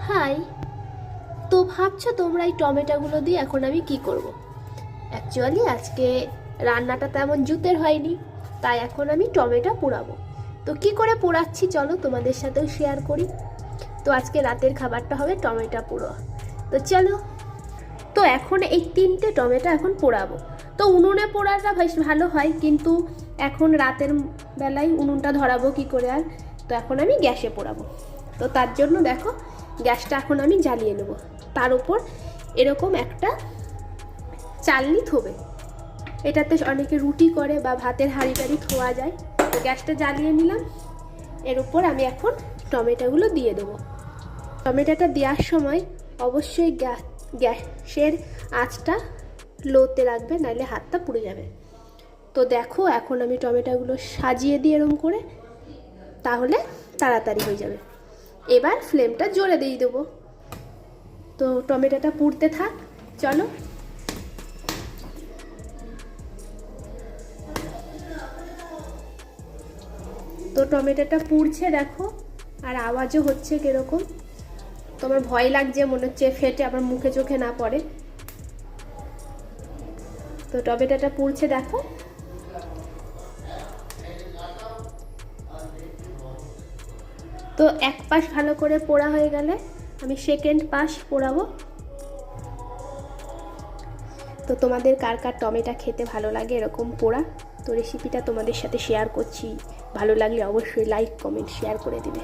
High. তো ভাবছো তোমরা এই টমেটোগুলো দিয়ে এখন আমি কি করব। অ্যাকচুয়ালি আজকে রান্নাটা তেমন জুতের হয়নি, তাই এখন আমি টমেটো পোড়াবো। তো কি করে পোড়াচ্ছি চলো তোমাদের সাথেও শেয়ার করি। তো আজকে রাতের খাবারটা হবে টমেটো পোড়া। তো চলো। তো এখন এই 3টে টমেটো এখন পোড়াবো। তো উনুনে পোড়াটা বেশ ভালো হয়, কিন্তু এখন রাতের বেলায় উনুনটা ধরাবো কি করে আর। তো এখন আমি গ্যাসে পোড়াবো। তো তার জন্য দেখো গ্যাসটা এখন আমি জ্বালিয়ে নেব। তার উপর এরকম একটা চালনি থোবে, এটাতে অনেকে রুটি করে বা ভাতের হাঁড়ি টাড়ি থোয়া যায়। তো গ্যাসটা জ্বালিয়ে নিলাম, এর উপর আমি এখন টমেটোগুলো দিয়ে দেবো। টমেটোটা দেওয়ার সময় অবশ্যই গ্যাসের আঁচটা লোতে রাখবে, নাহলে হাতটা পুড়ে যাবে। তো দেখো এখন আমি টমেটোগুলো সাজিয়ে দিই এরকম করে, তাহলে তাড়াতাড়ি হয়ে যাবে। এবার ফ্লেমটা জোরে দিয়ে দেবো। তো টমেটোটা পুড়তে থাক, চলো। তো টমেটোটা পুড়ছে দেখো, আর আওয়াজও হচ্ছে কিরকম। তোমার ভয় লাগছে, মনে হচ্ছে ফেটে আবার মুখে চোখে না পড়ে। তো টমেটোটা পুড়ছে দেখো। তো এক পাশ ভালো করে পোড়া হয়ে গেলে আমি সেকেন্ড পাশ পোড়াবো। তো তোমাদের কার কার টমেটো খেতে ভালো লাগে এরকম পোড়া, তো রেসিপিটা তোমাদের সাথে শেয়ার করছি। ভালো লাগলে অবশ্যই লাইক কমেন্ট শেয়ার করে দিবে।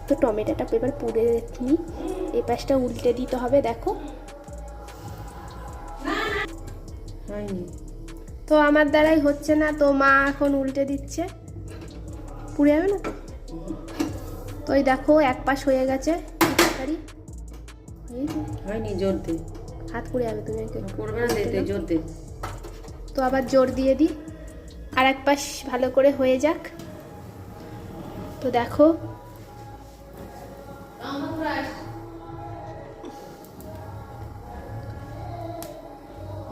তো টমেটোটা এবার পুড়ে নিই, এই পাশটা উল্টে দিতে হবে দেখো। তো আমার দ্বারাই হচ্ছে না, তো মা এখন উল্টে দিচ্ছে। পুড়ে যাবে না তো? তো এই দেখো এক পাশ হয়ে গেছে, তাড়াতাড়ি হয়নি, জোর দে। হাত পুড়ে যাবে, তুমি করবে না, দে জোর দে। তো আবার জোর দিয়ে দিই, আর এক পাশ ভালো করে হয়ে যাক। তো দেখো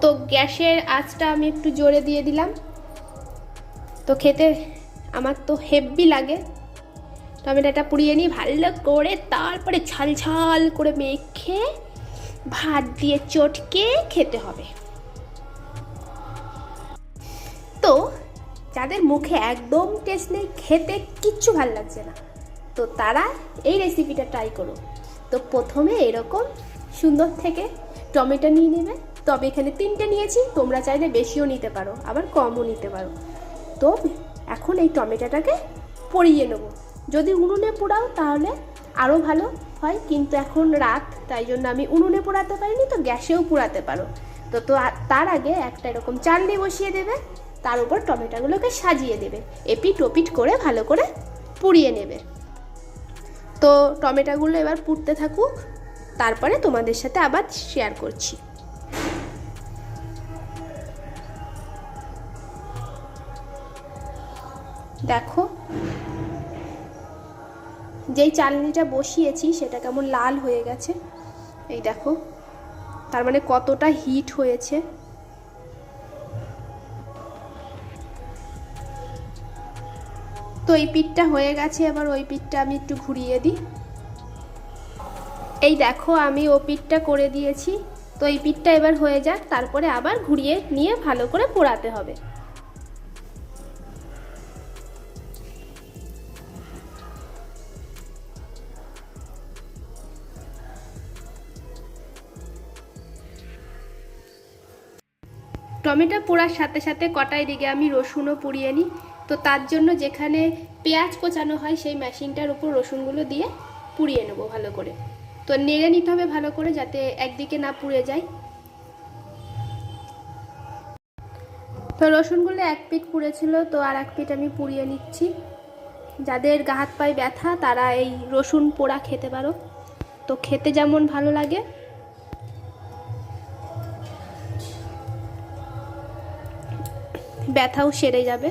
তো গ্যাসের আঁচটা আমি একটু জোরে দিয়ে দিলাম। তো খেতে আমার তো হেভি লাগে। টমেটোটা পুড়িয়ে নিই ভালো করে, তারপরে ঝাল ঝাল করে মেখে ভাত দিয়ে চটকে খেতে হবে। তো যাদের মুখে একদম টেস্ট নেই, খেতে কিচ্ছু ভালো লাগছে না, তো তারা এই রেসিপিটা ট্রাই করো। তো প্রথমে এরকম সুন্দর থেকে টমেটো নিয়ে নেবে। তবে এখানে 3টে নিয়েছি, তোমরা চাইলে বেশিও নিতে পারো, আবার কমও নিতে পারো। তো এখন এই টমেটোটাকে পরিয়ে নেবো। যদি উনুনে পোড়াও তাহলে আরও ভালো হয়, কিন্তু এখন রাত, তাই জন্য আমি উনুনে পোড়াতে পারিনি, তো গ্যাসেও পোড়াতে পারো। তো তো তার আগে একটা এরকম চালনি বসিয়ে দেবে, তার উপর টমেটোগুলোকে সাজিয়ে দেবে, এপিট ওপিট করে ভালো করে পুড়িয়ে নেবে। তো টমেটোগুলো এবার পুড়তে থাকুক, তারপরে তোমাদের সাথে আবার শেয়ার করছি। দেখো যেই চালনিটা বসিয়েছি সেটা কেমন লাল হয়ে গেছে, এই দেখো, তার মানে কতটা হিট হয়েছে। তো এই পিঠটা হয়ে গেছে, এবার ওই পিঠটা আমি একটু ঘুরিয়ে দিই। এই দেখো আমি ও পিঠটা করে দিয়েছি। তো এই পিঠটা এবার হয়ে যাক, তারপরে আবার ঘুরিয়ে নিয়ে ভালো করে পোড়াতে হবে। টমেটো পোড়ার সাথে সাথে কটাই দিকে আমি রসুনও পুড়িয়ে নিই। তো তার জন্য যেখানে পেঁয়াজ কোচানো হয় সেই মেশিনটার উপর রসুনগুলো দিয়ে পুড়িয়ে নেবো ভালো করে। তো নেড়ে নিতে হবে ভালো করে, যাতে একদিকে না পুড়ে যায়। তো রসুনগুলো এক পিঠ পুড়েছিল, তো আর এক পিঠ আমি পুড়িয়ে নিচ্ছি। যাদের গা হাত পায়ে ব্যথা তারা এই রসুন পোড়া খেতে পারো, তো খেতে যেমন ভালো লাগে। ব্যথাও সেরে যাবে।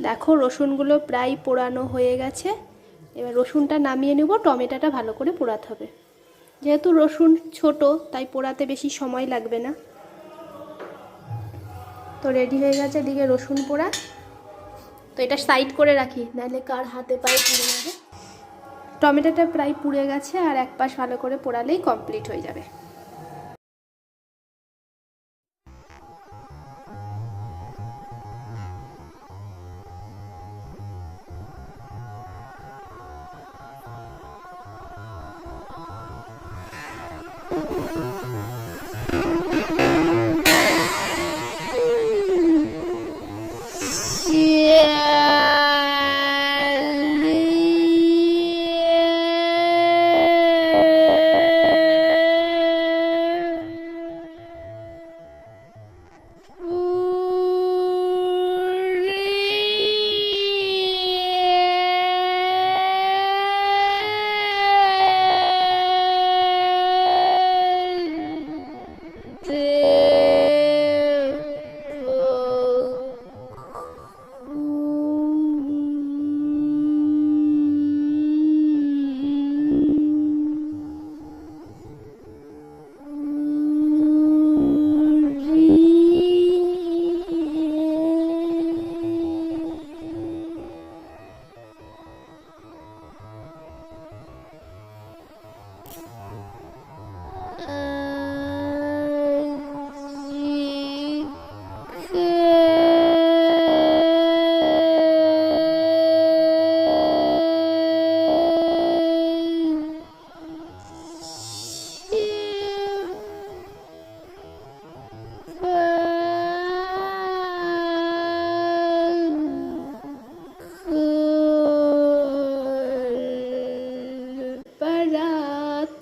দেখো রসুনগুলো প্রায় পোড়ানো হয়ে গেছে। এবার রসুনটা নামিয়ে নেব, টমেটোটা ভালো করে পোড়াতে হবে। যেহেতু রসুন ছোট তাই পোড়াতে বেশি সময় লাগবে না। তো রেডি হয়ে গেছে এদিকে রসুন পোড়া। তো এটা সাইড করে রাখি, নাহলে কার হাতে পায়ে পুড়ে যাবে। টমেটোটা প্রায় পুড়ে গেছে, আর এক পাশ ভালো করে পোড়ালেই কমপ্লিট হয়ে যাবে।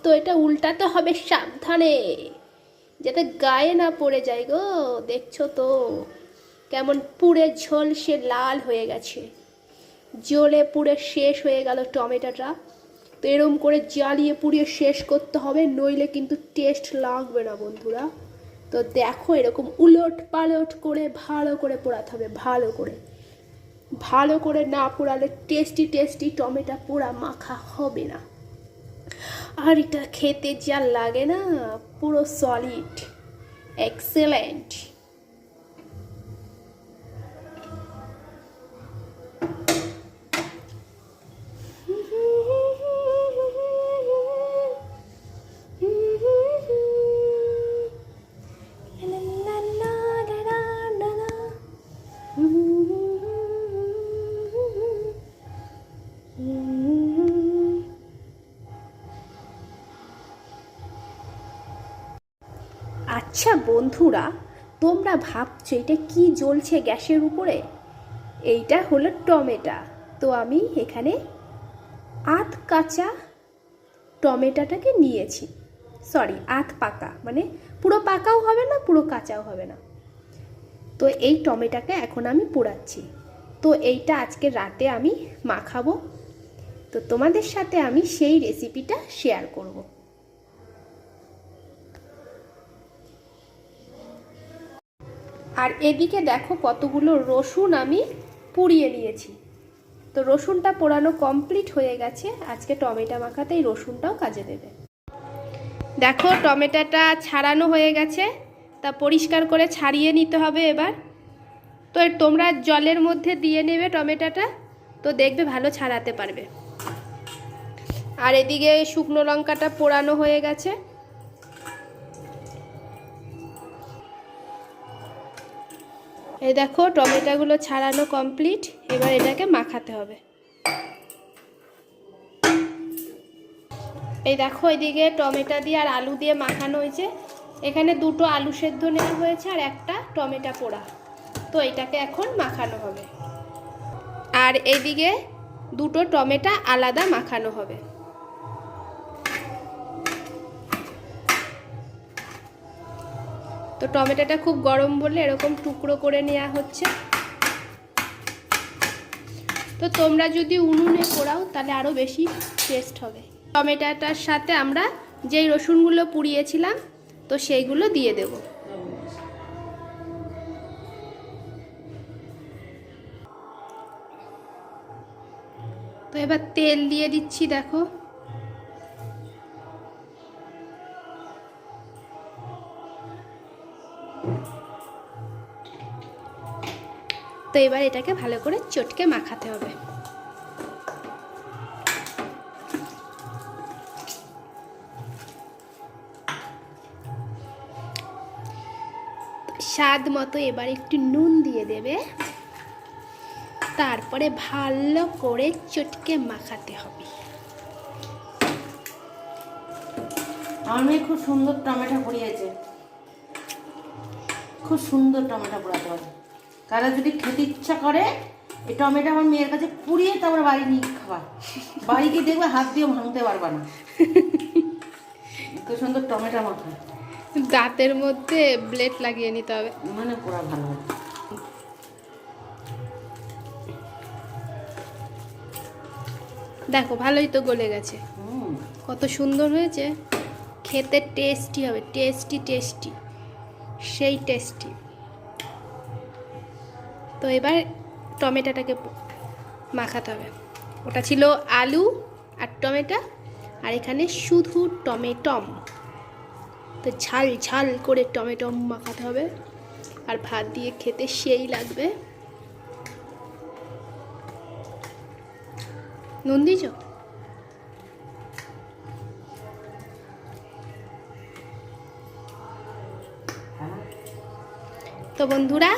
তো এটা উল্টাতে হবে সাবধানে, যাতে গায়ে না পড়ে যায় গো। দেখছো তো কেমন পুড়ে ঝলসে লাল হয়ে গেছে, জ্বলে পুড়ে শেষ হয়ে গেল টমেটোটা। তো এরম করে জ্বালিয়ে পুড়িয়ে শেষ করতে হবে, নইলে কিন্তু টেস্ট লাগবে না বন্ধুরা। তো দেখো এরকম উলট পালট করে ভালো করে পোড়াতে হবে, ভালো করে না পোড়ালে টেস্টি টেস্টি টমেটো পোড়া মাখা হবে না। আর এটা খেতে যা লাগে না, পুরো সলিড, এক্সেলেন্ট। আচ্ছা বন্ধুরা, তোমরা ভাবছো এটা কি জ্বলছে গ্যাসের উপরে? এইটা হলো টমেটো। তো আমি এখানে আধ কাঁচা টমেটোটাকে নিয়েছি, সরি আধ পাকা, মানে পুরো পাকাও হবে না পুরো কাঁচাও হবে না। তো এই টমেটোকে এখন আমি পোড়াচ্ছি। তো এইটা আজকে রাতে আমি মাখাবো, তো তোমাদের সাথে আমি সেই রেসিপিটা শেয়ার করব। আর এদিকে দেখো কতগুলো রসুন আমি পুড়িয়ে নিয়েছি। তো রসুনটা পোড়ানো কমপ্লিট হয়ে গেছে, আজকে টমেটো মাখাতে এই রসুনটাও কাজে দেবে। দেখো টমেটোটা ছাড়ানো হয়ে গেছে, তা পরিষ্কার করে ছাড়িয়ে নিতে হবে এবার। তো তোমরা জলের মধ্যে দিয়ে নেবে টমেটোটা, তো দেখবে ভালো ছাড়াতে পারবে। আর এদিকে শুকনো লঙ্কাটা পোড়ানো হয়ে গেছে। এই দেখো টমেটোগুলো ছাড়ানো কমপ্লিট, এবার এটাকে মাখাতে হবে। এই দেখো এদিকে টমেটো দিয়ে আর আলু দিয়ে মাখানো হয়েছে। এখানে দুটো আলু সেদ্ধ নেওয়া হয়েছে আর একটা টমেটো পোড়া। তো এটাকে এখন মাখানো হবে। আর এইদিকে দুটো টমেটো আলাদা মাখানো হবে। তো টমেটোটা খুব গরম বলে এরকম টুকরো করে নেওয়া হচ্ছে। তো তোমরা যদি উনুনে পোড়াও তাহলে আরও বেশি টেস্ট হবে। টমেটোটার সাথে আমরা যেই রসুনগুলো পুড়িয়েছিলাম তো সেইগুলো দিয়ে দেব। তো এবার তেল দিয়ে দিচ্ছি। দেখো তো এবার এটাকে ভালো করে চটকে মাখাতে হবে। স্বাদ মতো এবার একটু নুন দিয়ে দেবে, তারপরে ভালো করে চটকে মাখাতে হবে। আমার মেয়ে খুব সুন্দর টমেটো পুড়িয়েছে, খুব সুন্দর টমেটো পোড়াতে হবে। কারা যদি খেতে ইচ্ছা করে এই টমেটো আমার মেয়ের কাছে পুড়িয়ে তারপর বাড়ি নিয়ে খাওয়া, বাড়ি গিয়ে দেখবে হাত দিয়ে ভাঙতে পারবা না, খুব সুন্দর টমেটো মাখা। দাঁতের মধ্যে ব্লেড লাগিয়ে নিতে হবে, মানে পুরা ভালো হবে। দেখো ভালোই তো গলে গেছে, হুম, কত সুন্দর হয়েছে, খেতে টেস্টি হবে, টেস্টি টেস্টি, সেই টেস্টি। তো এবার টমেটোটাকে মাখাতে হবে। ওটা ছিল আলু আর টমেটো, আর এখানে শুধু টমেটম। তো ঝাল ঝাল করে টমেটো মাখাতে হবে, আর ভাত দিয়ে খেতে সেই লাগবে। নুন দিয়েছ? তো বন্ধুরা,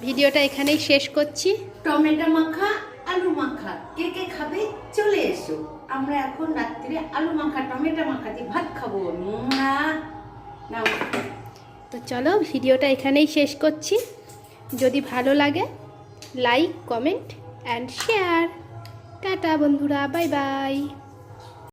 ভিডিওটা এখানেই শেষ করছি। টমেটো মাখা, আলু মাখা কে কে খাবে চলে এসো। আমরা এখন রাত্রে আলু মাখা টমেটো মাখা দিয়ে ভাত খাবো। নাও। তো চলো, ভিডিওটা এখানেই শেষ করছি। যদি ভালো লাগে like, comment and share. Tata বন্ধুরা, বাই বাই।